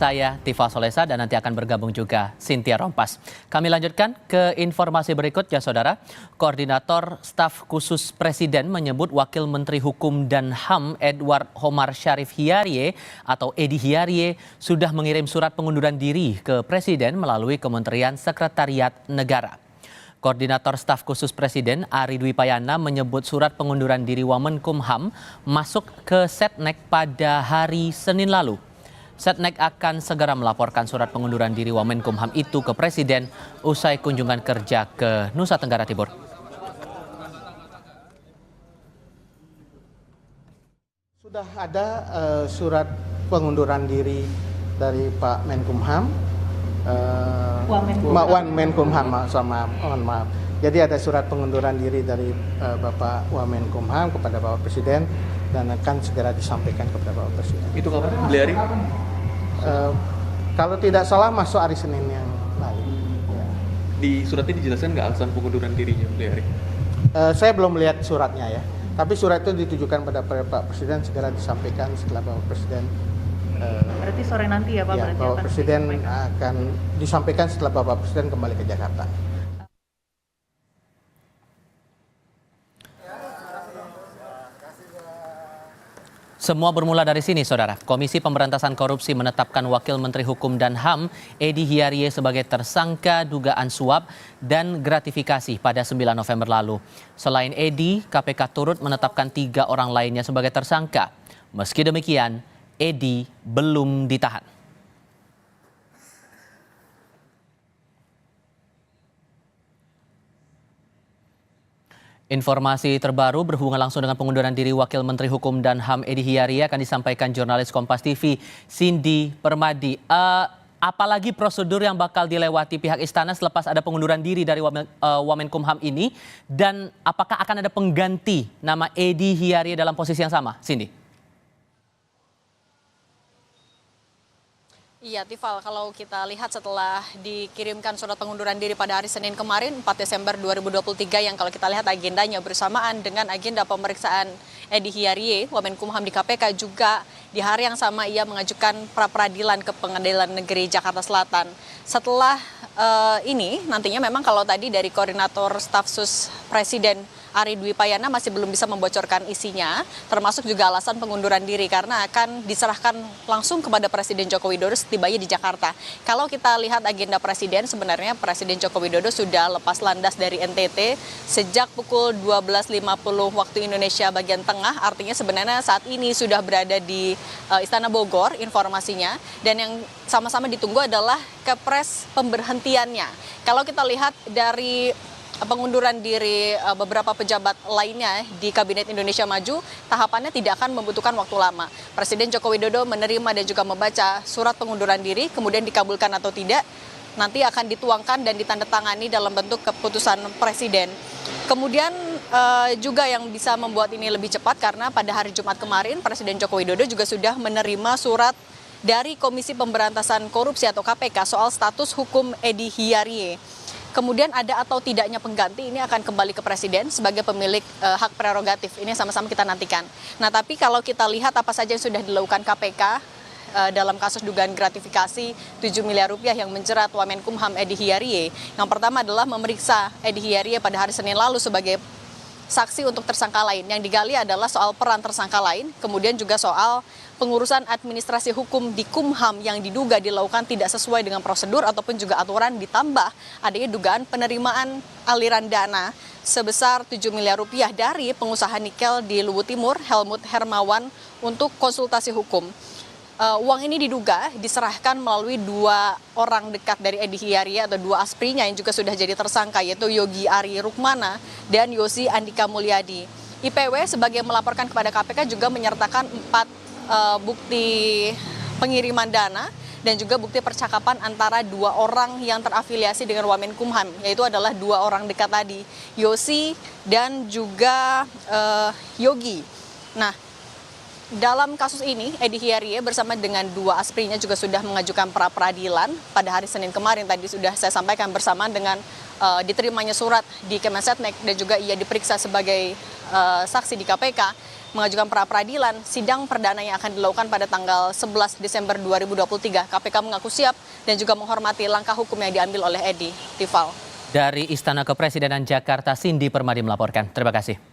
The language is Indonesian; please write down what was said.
Saya Tifa Solesa dan nanti akan bergabung juga Cynthia Rompas. Kami lanjutkan ke informasi berikutnya, Saudara. Koordinator Staf Khusus Presiden menyebut Wakil Menteri Hukum dan HAM Edward Homar Sharif Hiarie atau Edi Hiarie sudah mengirim surat pengunduran diri ke Presiden melalui Kementerian Sekretariat Negara. Koordinator Staf Khusus Presiden Ari Dwi Payana menyebut surat pengunduran diri Wamenkumham masuk ke Setnek pada hari Senin lalu. Setnek akan segera melaporkan surat pengunduran diri Wamenkumham itu ke Presiden usai kunjungan kerja ke Nusa Tenggara Timur. Sudah ada surat pengunduran diri dari Pak Menkumham, Wamenkumham, mohon maaf. Jadi ada surat pengunduran diri dari Bapak Wamenkumham kepada Bapak Presiden dan akan segera disampaikan kepada Bapak Presiden. Itu kapan, Beli? Kalau tidak salah masuk hari Senin yang lalu. Ya. Di suratnya dijelaskan nggak alasan pengunduran dirinya, Beli? Saya belum melihat suratnya ya, tapi surat itu ditujukan pada Pak Presiden segera disampaikan setelah Bapak Presiden. Berarti sore nanti ya Pak? Ya, Bapak Presiden akan disampaikan setelah Bapak Presiden kembali ke Jakarta. Semua bermula dari sini, Saudara. Komisi Pemberantasan Korupsi menetapkan Wakil Menteri Hukum dan HAM Edi Hiarie sebagai tersangka dugaan suap dan gratifikasi pada 9 November lalu. Selain Edi, KPK turut menetapkan 3 orang lainnya sebagai tersangka. Meski demikian, Edi belum ditahan. Informasi terbaru berhubungan langsung dengan pengunduran diri Wakil Menteri Hukum dan HAM Edi Hiarie akan disampaikan jurnalis Kompas TV Cindy Permadi. Apalagi prosedur yang bakal dilewati pihak istana selepas ada pengunduran diri dari Wamenkumham ini, dan apakah akan ada pengganti nama Edi Hiarie dalam posisi yang sama, Cindy? Iya, Tifal, kalau kita lihat setelah dikirimkan surat pengunduran diri pada hari Senin kemarin, 4 Desember 2023, yang kalau kita lihat agendanya bersamaan dengan agenda pemeriksaan Edi Hiarie, Wamenkumham di KPK, juga di hari yang sama ia mengajukan pra-peradilan ke Pengadilan Negeri Jakarta Selatan. Setelah ini, nantinya memang kalau tadi dari Koordinator Staf Sus Presiden Ari Dwi Payana masih belum bisa membocorkan isinya, termasuk juga alasan pengunduran diri karena akan diserahkan langsung kepada Presiden Joko Widodo setibanya di Jakarta. Kalau kita lihat agenda Presiden, sebenarnya Presiden Joko Widodo sudah lepas landas dari NTT sejak pukul 12.50 waktu Indonesia bagian tengah, artinya sebenarnya saat ini sudah berada di Istana Bogor informasinya, dan yang sama-sama ditunggu adalah kepres pemberhentiannya. Kalau kita lihat dari pengunduran diri beberapa pejabat lainnya di Kabinet Indonesia Maju, tahapannya tidak akan membutuhkan waktu lama. Presiden Joko Widodo menerima dan juga membaca surat pengunduran diri, kemudian dikabulkan atau tidak, nanti akan dituangkan dan ditandatangani dalam bentuk keputusan Presiden. Kemudian juga yang bisa membuat ini lebih cepat karena pada hari Jumat kemarin Presiden Joko Widodo juga sudah menerima surat dari Komisi Pemberantasan Korupsi atau KPK soal status hukum Edi Hiarie. Kemudian ada atau tidaknya pengganti ini akan kembali ke Presiden sebagai pemilik hak prerogatif. Ini sama-sama kita nantikan. Nah, tapi kalau kita lihat apa saja yang sudah dilakukan KPK dalam kasus dugaan gratifikasi 7 miliar rupiah yang menjerat Wamenkumham Edi Hiarie. Yang pertama adalah memeriksa Edi Hiarie pada hari Senin lalu sebagai saksi untuk tersangka lain. Yang digali adalah soal peran tersangka lain, kemudian juga soal pengurusan administrasi hukum di Kumham yang diduga dilakukan tidak sesuai dengan prosedur ataupun juga aturan, ditambah adanya dugaan penerimaan aliran dana sebesar 7 miliar rupiah dari pengusaha nikel di Luwu Timur, Helmut Hermawan, untuk konsultasi hukum. Uang ini diduga diserahkan melalui 2 orang dekat dari Edi Hiarie atau 2 asprinya yang juga sudah jadi tersangka, yaitu Yogi Ari Rukmana dan Yosi Andika Mulyadi. IPW sebagai melaporkan kepada KPK juga menyertakan 4 bukti pengiriman dana dan juga bukti percakapan antara 2 orang yang terafiliasi dengan Wamenkumham, yaitu adalah 2 orang dekat tadi, Yosi dan juga Yogi. Nah, dalam kasus ini, Edi Hiarie bersama dengan 2 asprinya juga sudah mengajukan pra-peradilan pada hari Senin kemarin. Tadi sudah saya sampaikan bersamaan dengan diterimanya surat di Kemensetnek dan juga ia diperiksa sebagai saksi di KPK. mengajukan pra-peradilan, sidang perdana yang akan dilakukan pada tanggal 11 Desember 2023. KPK mengaku siap dan juga menghormati langkah hukum yang diambil oleh Edi. Tival. Dari Istana Kepresidenan Jakarta, Cindy Permadi melaporkan. Terima kasih.